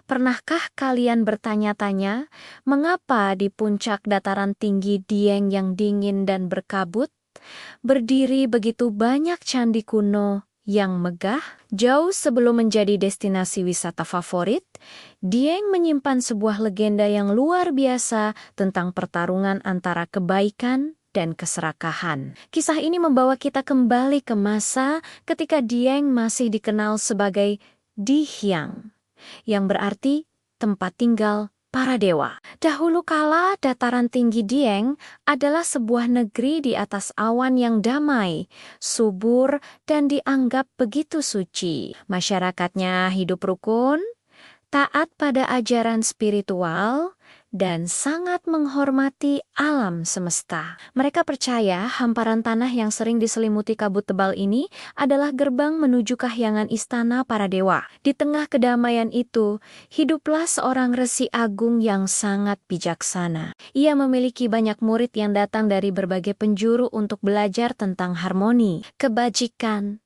Pernahkah kalian bertanya-tanya, mengapa di puncak dataran tinggi Dieng yang dingin dan berkabut, berdiri begitu banyak candi kuno yang megah? Jauh sebelum menjadi destinasi wisata favorit, Dieng menyimpan sebuah legenda yang luar biasa tentang pertarungan antara kebaikan dan keserakahan. Kisah ini membawa kita kembali ke masa ketika Dieng masih dikenal sebagai Di Hyang, yang berarti tempat tinggal para dewa. Dahulu kala, dataran tinggi Dieng adalah sebuah negeri di atas awan yang damai, subur, dan dianggap begitu suci. Masyarakatnya hidup rukun, taat pada ajaran spiritual, dan sangat menghormati alam semesta. Mereka percaya hamparan tanah yang sering diselimuti kabut tebal ini adalah gerbang menuju kahyangan istana para dewa. Di tengah kedamaian itu, hiduplah seorang resi agung yang sangat bijaksana. Ia memiliki banyak murid yang datang dari berbagai penjuru untuk belajar tentang harmoni, kebajikan,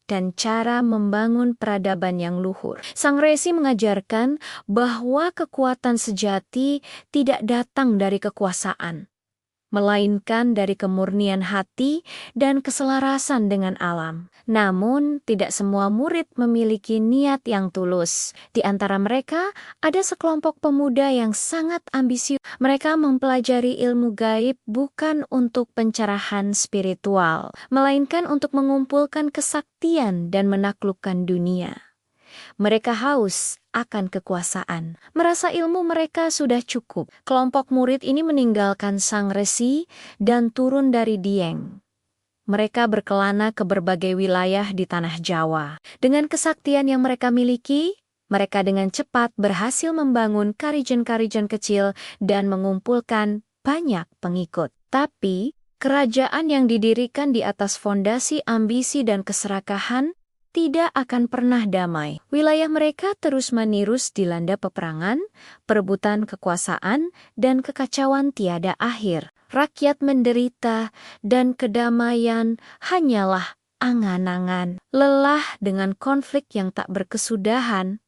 dan cara membangun peradaban yang luhur. Sang Resi mengajarkan bahwa kekuatan sejati tidak datang dari kekuasaan, melainkan dari kemurnian hati dan keselarasan dengan alam. Namun, tidak semua murid memiliki niat yang tulus. Di antara mereka, ada sekelompok pemuda yang sangat ambisius. Mereka mempelajari ilmu gaib bukan untuk pencerahan spiritual, melainkan untuk mengumpulkan kesaktian dan menaklukkan dunia. Mereka haus akan kekuasaan. Merasa ilmu mereka sudah cukup. Kelompok murid ini meninggalkan sang resi dan turun dari Dieng. Mereka berkelana ke berbagai wilayah di tanah Jawa. Dengan kesaktian yang mereka miliki, mereka dengan cepat berhasil membangun karijen-karijen kecil dan mengumpulkan banyak pengikut. Tapi, kerajaan yang didirikan di atas fondasi ambisi dan keserakahan tidak akan pernah damai. Wilayah mereka terus-menerus dilanda peperangan, perebutan kekuasaan, dan kekacauan tiada akhir. Rakyat menderita, dan kedamaian hanyalah angan-angan. Lelah dengan konflik yang tak berkesudahan,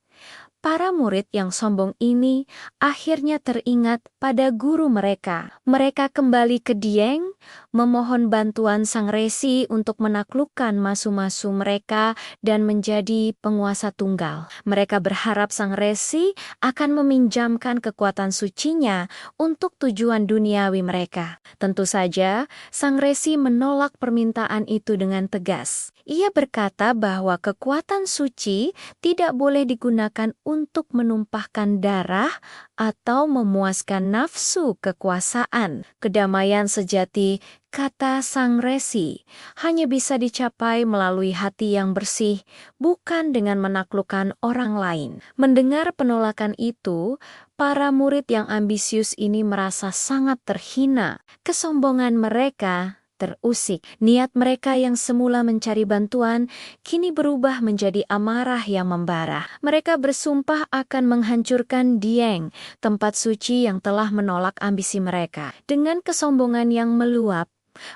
para murid yang sombong ini akhirnya teringat pada guru mereka. Mereka kembali ke Dieng, memohon bantuan sang resi untuk menaklukkan masu-masu mereka dan menjadi penguasa tunggal. Mereka berharap sang resi akan meminjamkan kekuatan sucinya untuk tujuan duniawi mereka. Tentu saja, sang resi menolak permintaan itu dengan tegas. Ia berkata bahwa kekuatan suci tidak boleh digunakan untuk menumpahkan darah atau memuaskan nafsu kekuasaan. Kedamaian sejati, kata sang resi, hanya bisa dicapai melalui hati yang bersih, bukan dengan menaklukkan orang lain. Mendengar penolakan itu, para murid yang ambisius ini merasa sangat terhina. Kesombongan mereka terusik. Niat mereka yang semula mencari bantuan, kini berubah menjadi amarah yang membara. Mereka bersumpah akan menghancurkan Dieng, tempat suci yang telah menolak ambisi mereka. Dengan kesombongan yang meluap,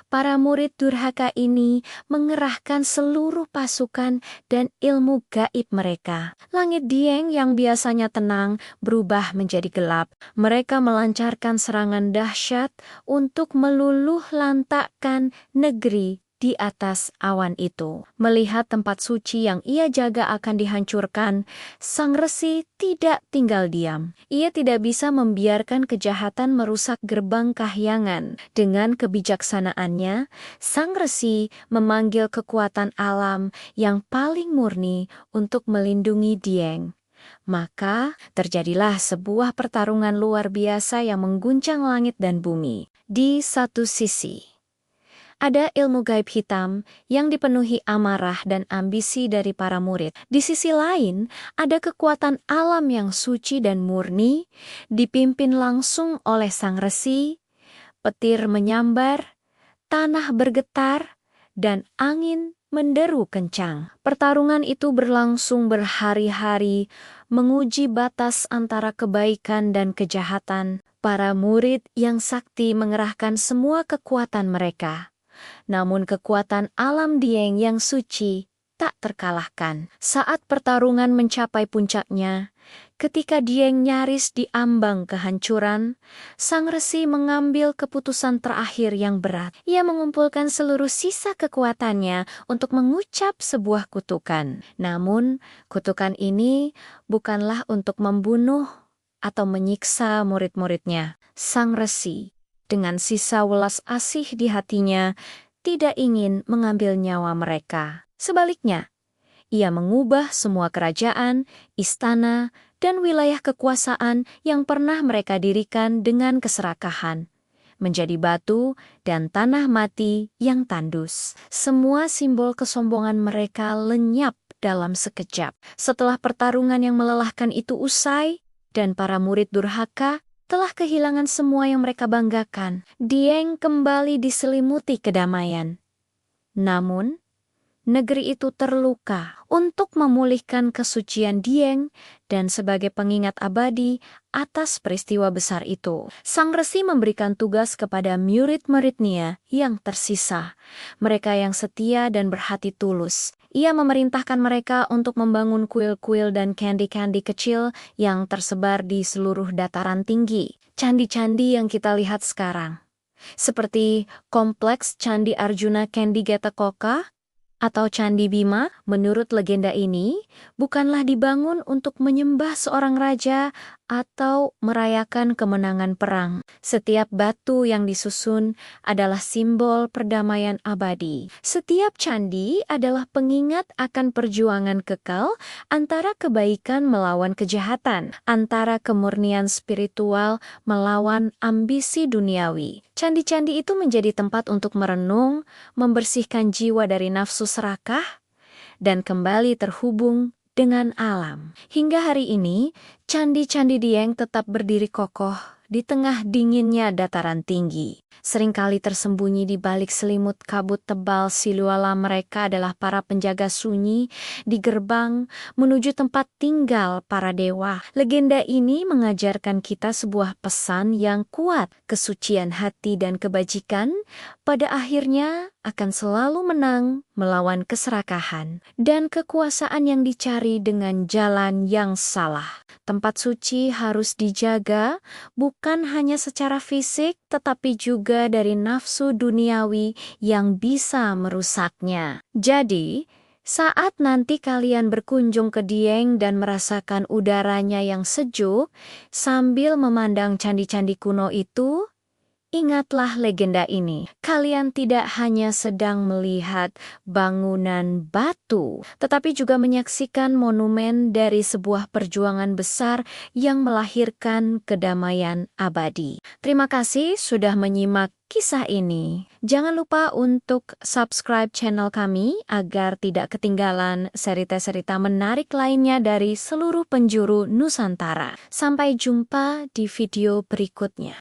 para murid durhaka ini mengerahkan seluruh pasukan dan ilmu gaib mereka. Langit Dieng yang biasanya tenang berubah menjadi gelap. Mereka melancarkan serangan dahsyat untuk meluluh lantakkan negeri di atas awan itu. Melihat tempat suci yang ia jaga akan dihancurkan, sang resi tidak tinggal diam. Ia tidak bisa membiarkan kejahatan merusak gerbang kahyangan. Dengan kebijaksanaannya, sang resi memanggil kekuatan alam yang paling murni untuk melindungi Dieng. Maka terjadilah sebuah pertarungan luar biasa yang mengguncang langit dan bumi. Di satu sisi, ada ilmu gaib hitam yang dipenuhi amarah dan ambisi dari para murid. Di sisi lain, ada kekuatan alam yang suci dan murni, dipimpin langsung oleh sang resi. Petir menyambar, tanah bergetar, dan angin menderu kencang. Pertarungan itu berlangsung berhari-hari, menguji batas antara kebaikan dan kejahatan. Para murid yang sakti mengerahkan semua kekuatan mereka. Namun kekuatan alam Dieng yang suci tak terkalahkan. Saat pertarungan mencapai puncaknya, Ketika Dieng nyaris diambang kehancuran, sang resi mengambil keputusan terakhir yang berat. Ia mengumpulkan seluruh sisa kekuatannya untuk mengucap sebuah kutukan. Namun, kutukan ini bukanlah untuk membunuh atau menyiksa murid-muridnya. Sang resi, dengan sisa welas asih di hatinya, tidak ingin mengambil nyawa mereka. Sebaliknya, ia mengubah semua kerajaan, istana, dan wilayah kekuasaan yang pernah mereka dirikan dengan keserakahan, menjadi batu dan tanah mati yang tandus. Semua simbol kesombongan mereka lenyap dalam sekejap. Setelah pertarungan yang melelahkan itu usai, dan para murid durhaka telah kehilangan semua yang mereka banggakan, Dieng kembali diselimuti kedamaian. Namun, negeri itu terluka. Untuk memulihkan kesucian Dieng dan sebagai pengingat abadi atas peristiwa besar itu, sang resi memberikan tugas kepada murid-muridnya yang tersisa, mereka yang setia dan berhati tulus. Ia memerintahkan mereka untuk membangun kuil-kuil dan candi-candi kecil yang tersebar di seluruh dataran tinggi. Candi-candi yang kita lihat sekarang, seperti kompleks Candi Arjuna Kendigatakoka atau Candi Bima, menurut legenda ini, bukanlah dibangun untuk menyembah seorang raja atau merayakan kemenangan perang. Setiap batu yang disusun adalah simbol perdamaian abadi. Setiap candi adalah pengingat akan perjuangan kekal antara kebaikan melawan kejahatan, antara kemurnian spiritual melawan ambisi duniawi. Candi-candi itu menjadi tempat untuk merenung, membersihkan jiwa dari nafsu serakah, dan kembali terhubung dengan alam. Hingga hari ini, candi-candi Dieng tetap berdiri kokoh di tengah dinginnya dataran tinggi. Seringkali tersembunyi di balik selimut kabut tebal siluala mereka adalah para penjaga sunyi di gerbang menuju tempat tinggal para dewa. Legenda ini mengajarkan kita sebuah pesan yang kuat. Kesucian hati dan kebajikan pada akhirnya akan selalu menang melawan keserakahan dan kekuasaan yang dicari dengan jalan yang salah. Tempat suci harus dijaga bukan hanya secara fisik tetapi juga dari nafsu duniawi yang bisa merusaknya. Jadi, saat nanti kalian berkunjung ke Dieng dan merasakan udaranya yang sejuk sambil memandang candi-candi kuno itu, ingatlah legenda ini. Kalian tidak hanya sedang melihat bangunan batu, tetapi juga menyaksikan monumen dari sebuah perjuangan besar yang melahirkan kedamaian abadi. Terima kasih sudah menyimak kisah ini. Jangan lupa untuk subscribe channel kami agar tidak ketinggalan cerita-cerita menarik lainnya dari seluruh penjuru Nusantara. Sampai jumpa di video berikutnya.